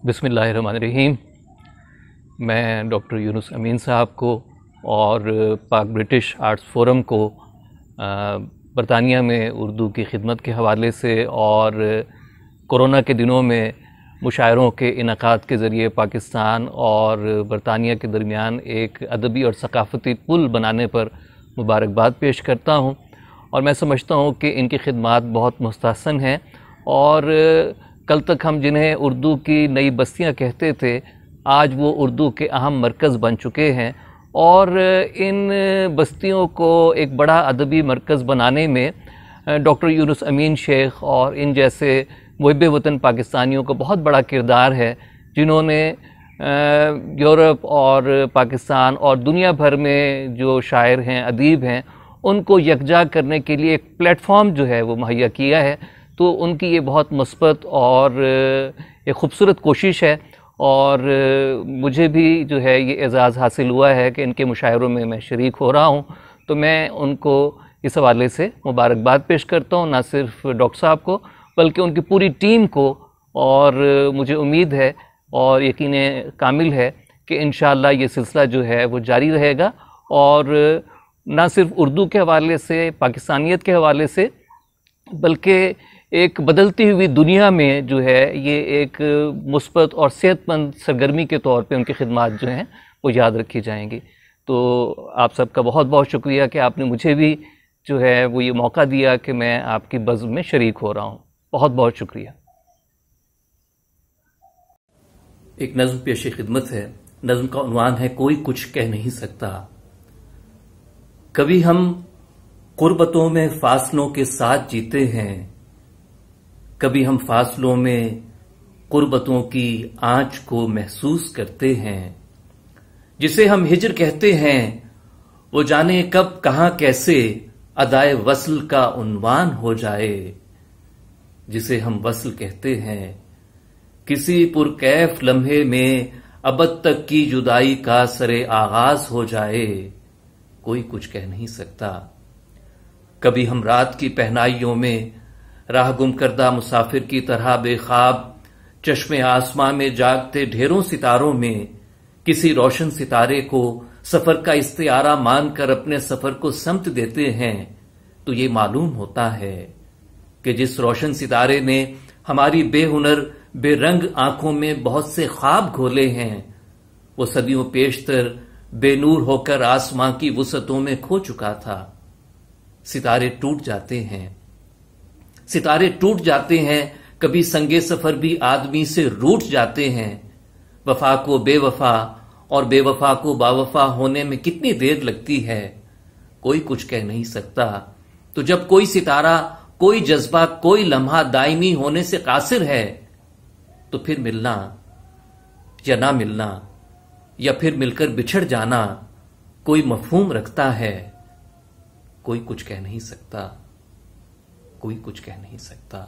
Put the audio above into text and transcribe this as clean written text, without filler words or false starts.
बिस्मिल्लाहिर्रहमानिर्रहीम। मैं डॉक्टर यूनुस अमीन साहब को और पाक ब्रिटिश आर्ट्स फोरम को बरतानिया में उर्दू की खिदमत के हवाले से और कोरोना के दिनों में मुशायरों के इनकाद के ज़रिए पाकिस्तान और बरतानिया के दरमियान एक अदबी और सकाफ़ती पुल बनाने पर मुबारकबाद पेश करता हूँ। और मैं समझता हूँ कि इनकी खिदमात बहुत मुस्तहसन हैं और कल तक हम जिन्हें उर्दू की नई बस्तियाँ कहते थे, आज वो उर्दू के अहम मरकज़ बन चुके हैं और इन बस्तियों को एक बड़ा अदबी मरकज़ बनाने में डॉक्टर यूनुस अमीन शेख और इन जैसे मुहिब वतन पाकिस्तानियों का बहुत बड़ा किरदार है, जिन्होंने यूरोप और पाकिस्तान और दुनिया भर में जो शायर हैं, अदीब हैं, उनको यकजा करने के लिए एक प्लेटफॉर्म जो है वो मुहैया किया है। तो उनकी ये बहुत मुस्बत और एक ख़ूबसूरत कोशिश है और मुझे भी जो है ये एज़ाज़ हासिल हुआ है कि इनके मुशायरों में मैं शरीक हो रहा हूँ। तो मैं उनको इस हवाले से मुबारकबाद पेश करता हूँ, ना सिर्फ डॉक्टर साहब को बल्कि उनकी पूरी टीम को। और मुझे उम्मीद है और यकीन कामिल है कि इंशाअल्लाह ये सिलसिला जो है वो जारी रहेगा और ना सिर्फ उर्दू के हवाले से, पाकिस्तानियत के हवाले से, बल्कि एक बदलती हुई दुनिया में जो है ये एक मुस्बत और सेहतमंद सरगर्मी के तौर पे उनकी खिदमात जो हैं वो याद रखी जाएंगी। तो आप सबका बहुत बहुत शुक्रिया कि आपने मुझे भी जो है वो ये मौका दिया कि मैं आपकी बज़्म में शरीक हो रहा हूँ। बहुत बहुत शुक्रिया। एक नज़्म पेश खिदमत है। नज़्म का उन्वान है कोई कुछ कह नहीं सकता। कभी हम कुर्बतों में फासलों के साथ जीते हैं, कभी हम फासलों में कुर्बतों की आंच को महसूस करते हैं। जिसे हम हिज्र कहते हैं वो जाने कब कहां कैसे अदाए वस्ल का उन्वान हो जाए। जिसे हम वस्ल कहते हैं किसी पुरकैफ लम्हे में अबद तक की जुदाई का सरे आगाज हो जाए। कोई कुछ कह नहीं सकता। कभी हम रात की पहनाइयों में राह गुम करदा मुसाफिर की तरह बेख्वाब चश्मे आसमां में जागते ढेरों सितारों में किसी रोशन सितारे को सफर का इस्तियारा मानकर अपने सफर को समत देते हैं। तो ये मालूम होता है कि जिस रोशन सितारे ने हमारी बेहुनर बेरंग आंखों में बहुत से ख्वाब घोले हैं, वो सदियों पेशतर बेनूर होकर आसमां की वुसतों में खो चुका था। सितारे टूट जाते हैं, सितारे टूट जाते हैं, कभी संगे सफर भी आदमी से रूठ जाते हैं। वफा को बेवफा और बेवफा को बावफा होने में कितनी देर लगती है, कोई कुछ कह नहीं सकता। तो जब कोई सितारा, कोई जज्बा, कोई लम्हा दायमी होने से कासिर है, तो फिर मिलना या ना मिलना या फिर मिलकर बिछड़ जाना कोई मफहूम रखता है। कोई कुछ कह नहीं सकता, कोई कुछ कह नहीं सकता।